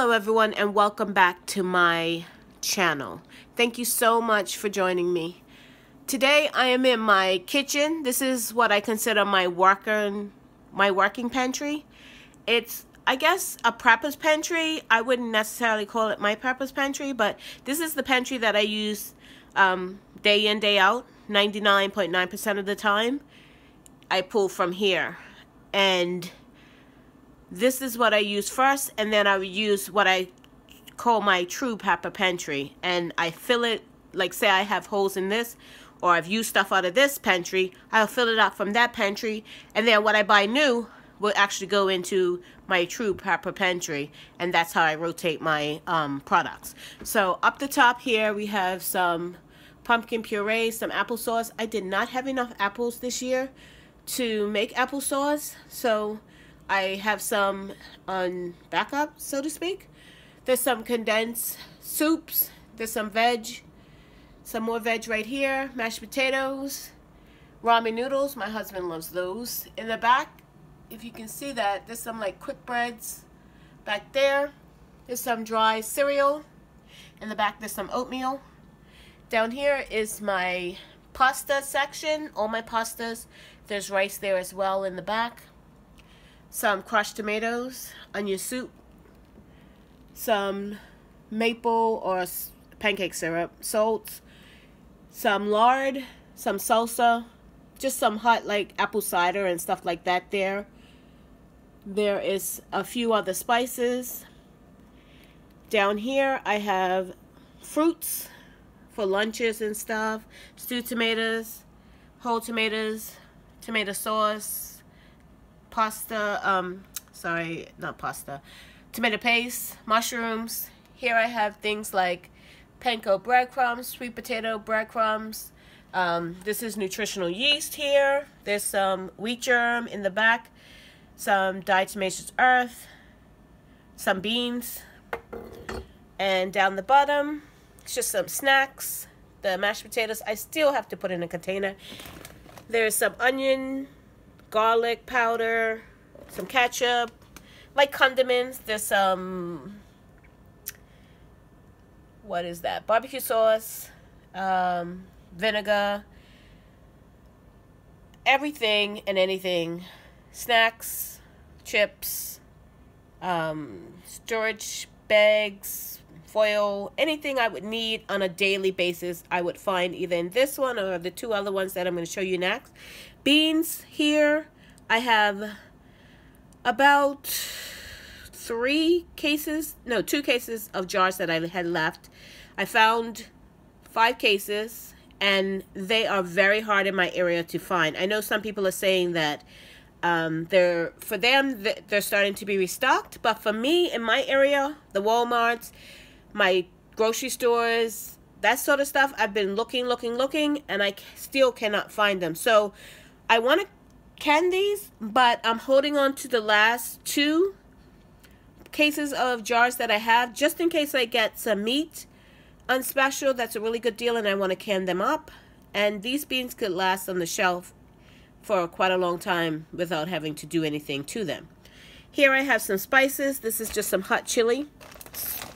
Hello everyone and welcome back to my channel. Thank you so much for joining me. Today I am in my kitchen. This is what I consider my working pantry. It's, I guess, a prepper's pantry. I wouldn't necessarily call it my prepper's pantry, but this is the pantry that I use day in, day out, 99.9% of the time. I pull from here, and this is what I use first, and then I would use what I call my true Prepper Pantry, and I fill it, like say I have holes in this, or I've used stuff out of this pantry, I'll fill it up from that pantry, and then what I buy new will actually go into my true Prepper Pantry, and that's how I rotate my products. So up the top here we have some pumpkin puree, some applesauce. I did not have enough apples this year to make applesauce, so I have some on backup, so to speak. There's some condensed soups. There's some veg. Some more veg right here. Mashed potatoes. Ramen noodles. My husband loves those. In the back, if you can see that, there's some like quick breads back there. There's some dry cereal. In the back, there's some oatmeal. Down here is my pasta section. All my pastas. There's rice there as well in the back. Some crushed tomatoes, onion soup, some maple or pancake syrup, salt, some lard, some salsa, just some hot like apple cider and stuff like that there. There is a few other spices. Down here I have fruits for lunches and stuff, stewed tomatoes, whole tomatoes, tomato sauce, pasta, tomato paste, mushrooms. Here I have things like panko breadcrumbs, sweet potato breadcrumbs. This is nutritional yeast here. There's some wheat germ in the back, some diatomaceous earth, some beans, and down the bottom, it's just some snacks. The mashed potatoes, I still have to put in a container. There's some onion, garlic powder, some ketchup, like condiments. There's some, what is that? Barbecue sauce, vinegar, everything and anything. Snacks, chips, storage bags, foil, anything I would need on a daily basis, I would find either in this one or the two other ones that I'm going to show you next. Beans here, I have about 2 cases of jars that I had left. I found 5 cases, and they are very hard in my area to find. I know some people are saying that they're starting to be restocked, but for me in my area, the Walmarts, my grocery stores, that sort of stuff, I've been looking, and I still cannot find them. So I want to can these, but I'm holding on to the last 2 cases of jars that I have, just in case I get some meat on special. That's a really good deal, and I want to can them up. And these beans could last on the shelf for quite a long time without having to do anything to them. Here I have some spices. This is just some hot chili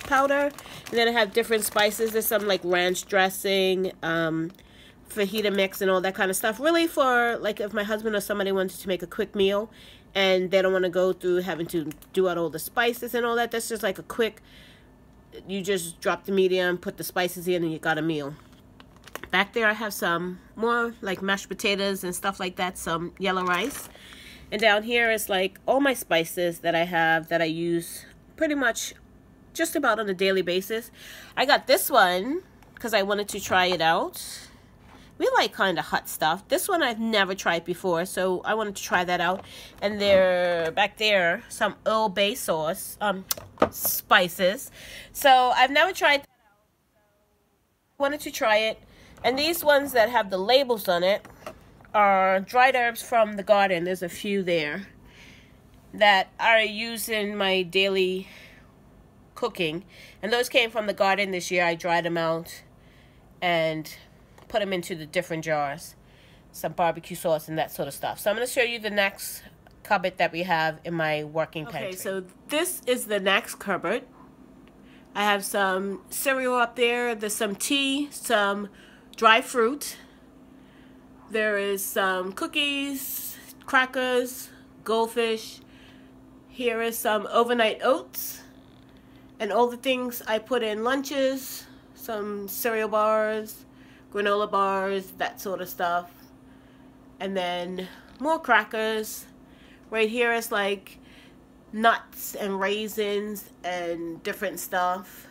powder, and then I have different spices. There's some like ranch dressing, fajita mix, and all that kind of stuff. Really for like if my husband or somebody wanted to make a quick meal and they don't want to go through having to do out all the spices and all that. That's just like a quick, you just drop the medium, put the spices in, and you got a meal. Back there I have some more like mashed potatoes and stuff like that, some yellow rice. And down here is like all my spices that I have that I use pretty much just about on a daily basis. I got this one because I wanted to try it out. We like kind of hot stuff. This one I've never tried before, so I wanted to try that out. And there, back there, some Earl Bay sauce, spices. So I've never tried that out, so I wanted to try it. And these ones that have the labels on it are dried herbs from the garden. There's a few there that I use in my daily cooking, and those came from the garden this year. I dried them out and put them into the different jars, some barbecue sauce and that sort of stuff. So I'm going to show you the next cupboard that we have in my working pantry. Okay, so this is the next cupboard. I have some cereal up there. There's some tea, some dry fruit. There is some cookies, crackers, goldfish. Here is some overnight oats. And all the things I put in lunches, some cereal bars, granola bars, that sort of stuff. And then more crackers. Right here is like nuts and raisins and different stuff.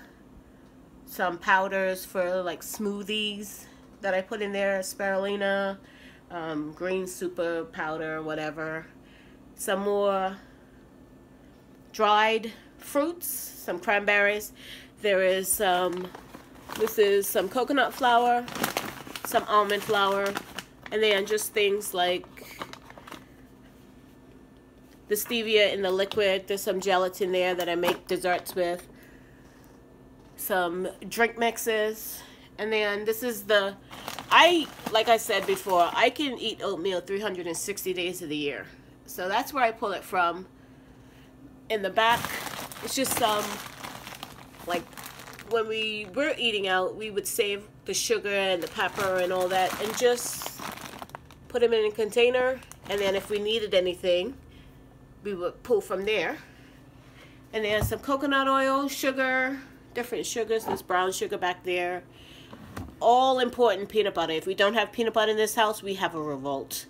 Some powders for like smoothies that I put in there, spirulina, green super powder, whatever. Some more dried fruits, some cranberries. There is this is some coconut flour, some almond flour, and then just things like the stevia in the liquid. There's some gelatin there that I make desserts with. Some drink mixes. And then this is the, like I said before, I can eat oatmeal 360 days of the year. So that's where I pull it from. In the back, it's just some, like, when we were eating out, we would save the sugar and the pepper and all that and just put them in a container. And then if we needed anything, we would pull from there. And then some coconut oil, sugar, different sugars. There's brown sugar back there. All important peanut butter. If we don't have peanut butter in this house, we have a revolt.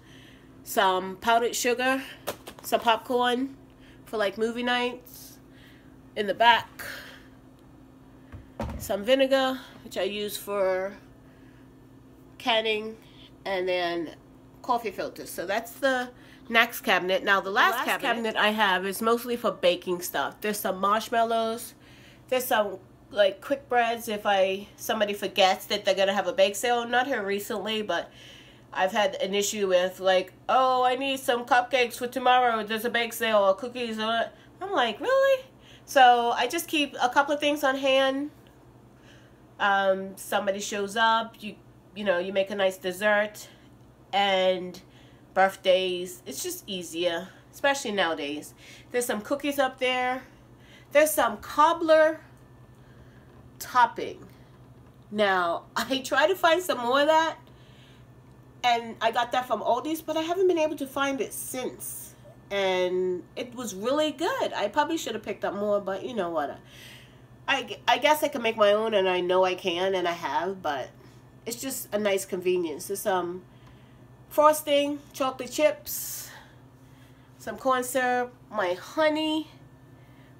Some powdered sugar, some popcorn for like movie nights. In the back, some vinegar, which I use for canning, and then coffee filters. So that's the next cabinet. Now the last cabinet I have is mostly for baking stuff. There's some marshmallows. There's some like quick breads if somebody forgets that they're gonna have a bake sale. Not here recently, but I've had an issue with like, oh, I need some cupcakes for tomorrow. There's a bake sale or cookies. Or I'm like, really? So I just keep a couple of things on hand. Somebody shows up, you know, you make a nice dessert, and birthdays. It's just easier, especially nowadays. There's some cookies up there. There's some cobbler topping. Now, I try to find some more of that, and I got that from Aldi's, but I haven't been able to find it since. And it was really good. I probably should have picked up more, but you know what? I guess I can make my own, and I know I can, and I have, but it's just a nice convenience. There's some frosting, chocolate chips, some corn syrup, my honey,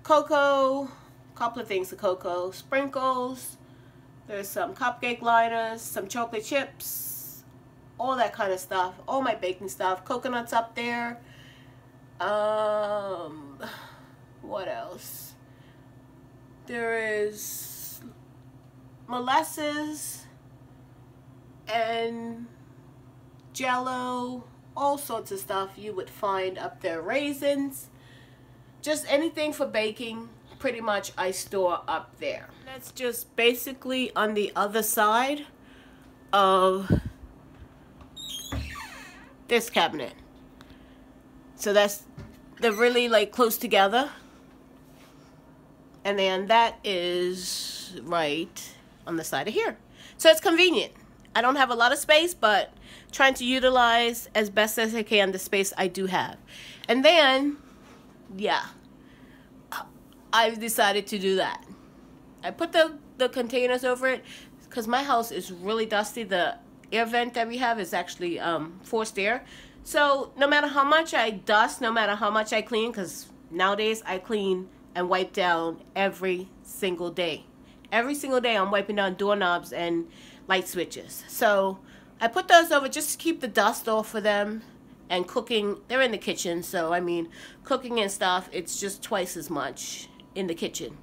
cocoa, a couple of things of cocoa, sprinkles. There's some cupcake liners, some chocolate chips, all that kind of stuff, all my baking stuff. Coconuts up there. What else? There is molasses and Jello, all sorts of stuff you would find up there. Raisins, just anything for baking, pretty much I store up there. That's just basically on the other side of this cabinet. So they're really like close together. And then that is right on the side of here. So it's convenient. I don't have a lot of space, but trying to utilize as best as I can the space I do have. And then, yeah, I've decided to do that. I put the containers over it because my house is really dusty. The air vent that we have is actually forced air. So no matter how much I dust, no matter how much I clean, because nowadays I clean and wipe down every single day. Every single day I'm wiping down doorknobs and light switches. So I put those over just to keep the dust off for them. And cooking, they're in the kitchen, so I mean cooking and stuff, it's just twice as much in the kitchen.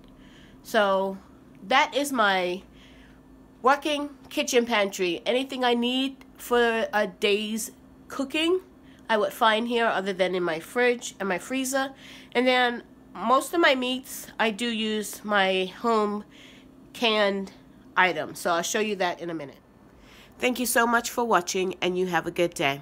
So that is my working kitchen pantry. Anything I need for a day's cooking I would find here other than in my fridge and my freezer. And then most of my meats I do use my home canned items, so I'll show you that in a minute. Thank you so much for watching, and you have a good day.